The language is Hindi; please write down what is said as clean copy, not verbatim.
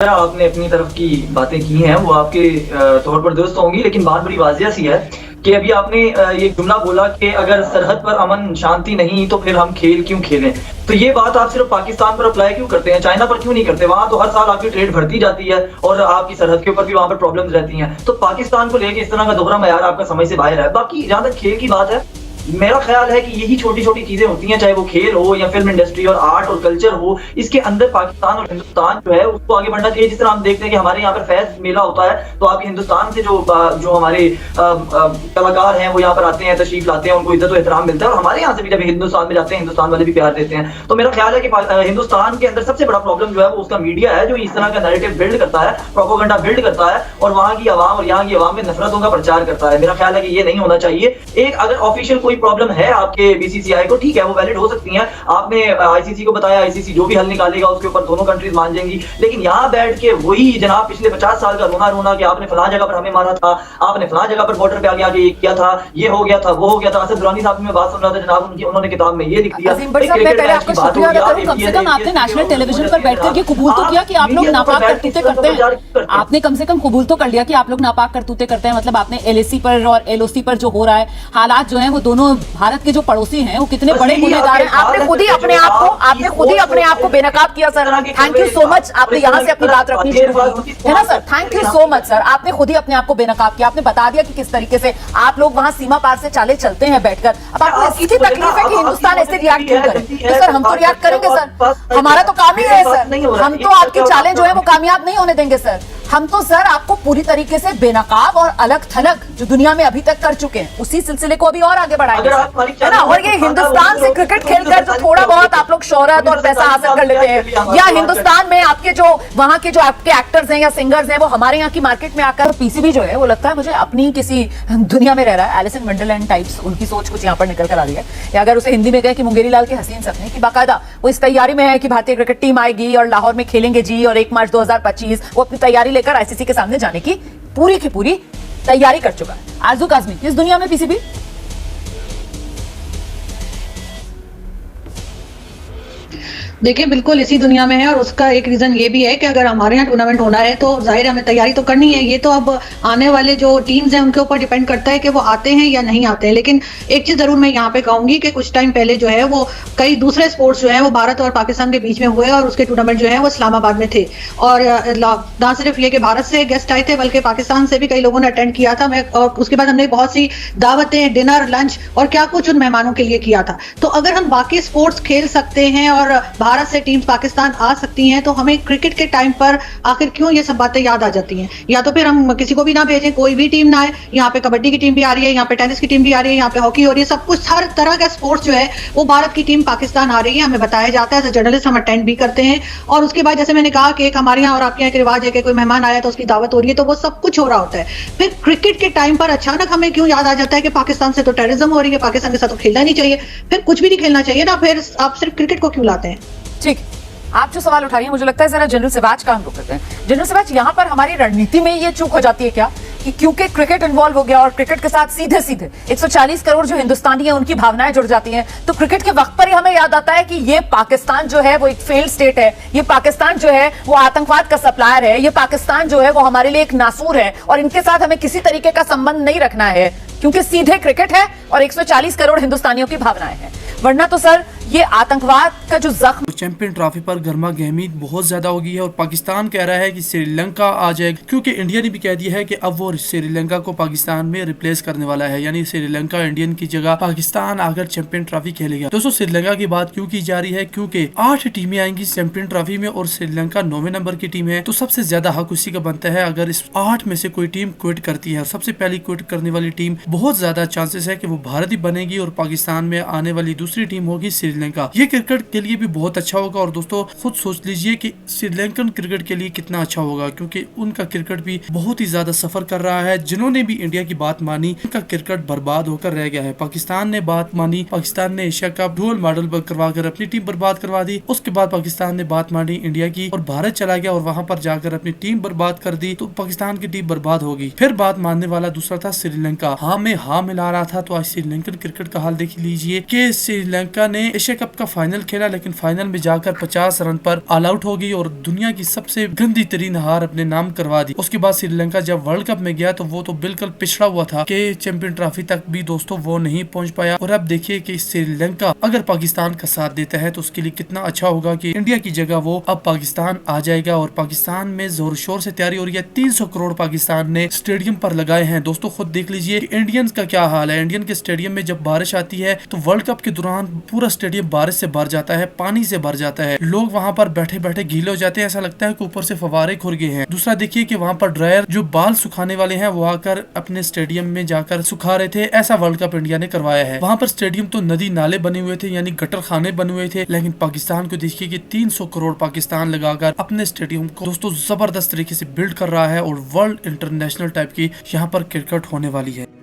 आपने अपनी तरफ की बातें की हैं वो आपके तौर पर दुरुस्त होंगी, लेकिन बात बड़ी वाज़िया सी है कि अभी आपने ये जुमला बोला कि अगर सरहद पर अमन शांति नहीं तो फिर हम खेल क्यों खेलें। तो ये बात आप सिर्फ पाकिस्तान पर अप्लाई क्यों करते हैं, चाइना पर क्यों नहीं करते? वहाँ तो हर साल आपकी ट्रेड बढ़ती जाती है और आपकी सरहद के ऊपर भी वहाँ पर प्रॉब्लम्स रहती हैं। तो पाकिस्तान को लेके इस तरह का दोहरा मयार आपका समझ से बाहर है। बाकी जहाँ तक खेल की बात है, मेरा ख्याल है कि यही छोटी-छोटी चीज़ें होती हैं, चाहे वो खेल हो या फ़िल्म इंडस्ट्री और आर्ट और कल्चर हो, इसके अंदर पाकिस्तान और हिंदुस्तान जो है उसको आगे बढ़ना चाहिए। जिस तरह हम देखते हैं कि हमारे यहाँ पर फैज़ मेला होता है, तो आपके हिंदुस्तान से जो हमारे कलाकार हैं वो यहाँ पर आते हैं, तशरीफ़ लाते हैं, उनको इज़्ज़त और एहतराम मिलता है और हमारे यहाँ से भी जब हिंदुस्तान में जाते हैं, हिंदुस्तान वाले भी प्यार देते हैं। तो मेरा ख्याल है कि हिंदुस्तान के अंदर सबसे बड़ा प्रॉब्लम जो है वो उसका मीडिया है, जो इस तरह का नैरेटिव बिल्ड करता है, प्रोपेगेंडा बिल्ड करता है और वहाँ की आवाम और यहाँ की आवाम में नफ़रतों का प्रचार करता है। मेरा ख्याल है कि ये नहीं होना चाहिए। एक अगर ऑफिशियल कोई प्रॉब्लम है आपके बीसीसीआई को, ठीक है, वो वैलिड हो सकती हैं। आपने आईसीसी को बताया, आईसीसी जो भी हल निकालेगा उसके ऊपर दोनों कंट्रीज मान जाएंगी। लेकिन यहाँ बैठ के वही जनाब पिछले 50 साल का रोना रोना कि आपने फलां जगह पर हमें मारा था, आपने फलां जगह पर बॉर्डर पे आगे ये किया था, ये हो गया था, वो हो गया था। असद दुरानी साहब की मैं बात सुन रहा था जनाब, उन्होंने किताब में ये लिख दिया। अजीम भट्ट साहब, मैं पहले आपका शुक्रिया अदा करूं, कम से कम आपने नेशनल टेलीविजन पर बैठकर ये कबूल तो किया कि आप लोग नापाक करतूतें करते हैं। आपने कम से कम कबूल तो कर लिया कि आप लोग नापाक करतूतें करते हैं। मतलब आपने एलएसी पर और एलओसी पर जो हो रहा है, हालात जो है वो दोनों भारत के जो पड़ोसी हैं वो कितने बड़े गुनहगार हैं। आपने खुद ही अपने आप को बेनकाब किया sir. Thank you so much. आपने यहाँ से अपनी बात रखनी शुरू की है ना sir. Thank you so much sir. आपने खुद ही अपने आप को बेनकाब किया। आपने बता दिया कि किस तरीके से आप लोग वहाँ सीमा पार से चाले चलते हैं बैठकर। अब आपको इसकी तकलीफ है कि हिंदुस्तान ऐसे रिएक्ट क्यों करे। तो सर हम तो रिएक्ट करेंगे सर, हमारा तो काम ही है सर। हम तो आपकी चालें जो है वो कामयाब नहीं होने देंगे सर। हम तो सर आपको पूरी तरीके से बेनकाब और अलग थलग जो दुनिया में अभी तक कर चुके हैं उसी सिलसिले को अभी और आगे बढ़ाएंगे है ना। और ये हिंदुस्तान से क्रिकेट खेलकर जो थोड़ा बहुत आप लोग शोहरत और पैसा हासिल कर लेते हैं, या हिंदुस्तान में आपके जो वहाँ के जो आपके एक्टर्स हैं या सिंगर्स हैं वो हमारे यहाँ की मार्केट में आकर पीसीबी जो है वो लगता है मुझे अपनी किसी दुनिया में रह रहा है। एलिस इन वंडरलैंड टाइप्स उनकी सोच कुछ यहाँ पर निकल कर आ रही है। या अगर उसे हिंदी में कहे कि मुंगेरी लाल के हसीन सपने की बाकायदा वो इस तैयारी में है कि भारतीय क्रिकेट टीम आएगी और लाहौर में खेलेंगे जी, और 1 मार्च 2025 वो अपनी तैयारी लेकर आईसीसी के सामने जाने की पूरी तैयारी कर चुका है। आरजू काज़मी, किस दुनिया में पीसीबी? देखिए बिल्कुल इसी दुनिया में है, और उसका एक रीजन ये भी है कि अगर हमारे यहाँ टूर्नामेंट होना है तो जाहिर है हमें तैयारी तो करनी है। ये तो अब आने वाले जो टीम्स हैं उनके ऊपर डिपेंड करता है कि वो आते हैं या नहीं आते हैं। लेकिन एक चीज जरूर मैं यहाँ पे कहूंगी कि कुछ टाइम पहले जो है वो कई दूसरे स्पोर्ट्स जो है वो भारत और पाकिस्तान के बीच में हुए और उसके टूर्नामेंट जो है वो इस्लामाबाद में थे। और ना सिर्फ ये कि भारत से गेस्ट आए थे बल्कि पाकिस्तान से भी कई लोगों ने अटेंड किया था। और उसके बाद हमने बहुत सी दावतें, डिनर, लंच और क्या कुछ उन मेहमानों के लिए किया था। तो अगर हम बाकी स्पोर्ट्स खेल सकते हैं और भारत से टीम्स पाकिस्तान आ सकती हैं तो हमें क्रिकेट के टाइम पर आखिर क्यों ये सब बातें याद आ जाती हैं? या तो फिर हम किसी को भी ना भेजें, कोई भी टीम ना आए। यहाँ पे कबड्डी की टीम भी आ रही है, यहाँ पे टेनिस की टीम भी आ रही है, यहाँ पे हॉकी हो रही है, सब कुछ हर तरह का स्पोर्ट्स जो है वो भारत की टीम पाकिस्तान आ रही है, हमें बताया जाता है। एज जर्नलिस्ट हम अटेंड भी करते हैं। और उसके बाद जैसे मैंने कहा कि एक हमारे यहाँ और आपके यहाँ एक रिवाज है कि कोई मेहमान आया तो उसकी दावत हो रही है, तो वो सब कुछ हो रहा होता है। फिर क्रिकेट के टाइम पर अचानक हमें क्यों याद आ जाता है कि पाकिस्तान से तो टेररिज्म हो रही है, पाकिस्तान के साथ तो खेलना नहीं चाहिए, फिर कुछ भी नहीं खेलना चाहिए ना, फिर आप सिर्फ क्रिकेट को क्यों लाते हैं? ठीक, आप जो सवाल उठा रही हैं मुझे लगता है जरा जनरल सिवाज का हम लोग करते हैं। जनरल सिवाज, यहाँ पर हमारी रणनीति में ये चूक हो जाती है क्या कि क्योंकि क्रिकेट इन्वॉल्व हो गया और क्रिकेट के साथ सीधे 140 करोड़ जो हिंदुस्तानी हैं उनकी भावनाएं जुड़ जाती हैं, तो क्रिकेट के वक्त पर ही हमें याद आता है कि ये पाकिस्तान जो है वो एक फेल्ड स्टेट है, ये पाकिस्तान जो है वो आतंकवाद का सप्लायर है, ये पाकिस्तान जो है वो हमारे लिए एक नासूर है और इनके साथ हमें किसी तरीके का संबंध नहीं रखना है क्योंकि सीधे क्रिकेट है और 140 करोड़ हिंदुस्तानियों की भावनाएं हैं। वरना तो सर ये आतंकवाद का जो जख्म चैंपियन ट्रॉफी पर गर्मा गर्मी बहुत ज्यादा हो गई है और पाकिस्तान कह रहा है कि श्रीलंका आ जाएगा, क्योंकि इंडिया ने भी कह दिया है कि अब वो श्रीलंका को पाकिस्तान में रिप्लेस करने वाला है, यानी श्रीलंका इंडियन की जगह पाकिस्तान आकर चैंपियन ट्रॉफी खेलेगा। दोस्तों श्रीलंका की बात क्यों की जा रही है? क्योंकि 8 टीमें आएंगी चैंपियन ट्रॉफी में और श्रीलंका 9वें नंबर की टीम है, तो सबसे ज्यादा हक उसी का बनता है अगर इस 8 में से कोई टीम क्विट करती है। और सबसे पहली क्विट करने वाली टीम बहुत ज्यादा चांसेस है कि वो भारत ही बनेगी और पाकिस्तान में आने वाली दूसरी टीम होगी श्रीलंका। ये क्रिकेट के लिए भी बहुत अच्छा होगा और दोस्तों खुद सोच लीजिए कि श्रीलंकन क्रिकेट के लिए कितना अच्छा होगा, क्योंकि उनका क्रिकेट भी बहुत ही ज्यादा सफर कर रहा है। जिन्होंने भी इंडिया की बात मानी उनका क्रिकेट बर्बाद होकर रह गया है। पाकिस्तान ने बात मानी, पाकिस्तान ने एशिया कप गोल्ड मेडल करवा कर अपनी टीम बर्बाद करवा दी। उसके बाद पाकिस्तान ने बात मानी इंडिया की और भारत चला गया और वहां पर जाकर अपनी टीम बर्बाद कर दी, तो पाकिस्तान की टीम बर्बाद होगी। फिर बात मानने वाला दूसरा था श्रीलंका। हाँ में हाँ मिला रहा था, तो आज श्रीलंकन क्रिकेट का हाल देख लीजिए कि श्रीलंका ने एशिया कप का फाइनल खेला, लेकिन फाइनल में जाकर 50 रन पर ऑल आउट हो गई और दुनिया की सबसे गंदी तरीन हार अपने नाम करवा दी। उसके बाद श्रीलंका जब वर्ल्ड कप में गया तो वो तो बिल्कुल पिछड़ा हुआ था कि चैंपियन ट्रॉफी तक भी दोस्तों वो नहीं पहुंच पाया। और अब देखिए कि श्रीलंका अगर पाकिस्तान का साथ देता है तो उसके लिए कितना अच्छा होगा कि इंडिया की जगह वो अब पाकिस्तान आ जाएगा। और पाकिस्तान में जोर शोर से तैयारी हो रही है। 300 करोड़ पाकिस्तान ने स्टेडियम पर लगाए हैं। दोस्तों खुद देख लीजिए इंडियंस का क्या हाल है। इंडियन के स्टेडियम में जब बारिश आती है तो वर्ल्ड कप के दौरान पूरा स्टेडियम बारिश से भर जाता है, पानी से भर जाता है। लोग वहां पर बैठे बैठे गीले हो जाते हैं, ऐसा लगता है कि ऊपर से फवारे खुर गए हैं। दूसरा देखिए कि वहां पर ड्रायर जो बाल सुखाने वाले हैं वो आकर अपने स्टेडियम में जाकर सुखा रहे थे। ऐसा वर्ल्ड कप इंडिया ने करवाया है। वहां पर स्टेडियम तो नदी नाले बने हुए थे, यानी गटर खाने बने हुए थे, लेकिन पाकिस्तान को देखिए कि 300 करोड़ पाकिस्तान लगाकर अपने स्टेडियम को दोस्तों जबरदस्त तरीके से बिल्ड कर रहा है और वर्ल्ड इंटरनेशनल टाइप की यहाँ पर क्रिकेट होने वाली है।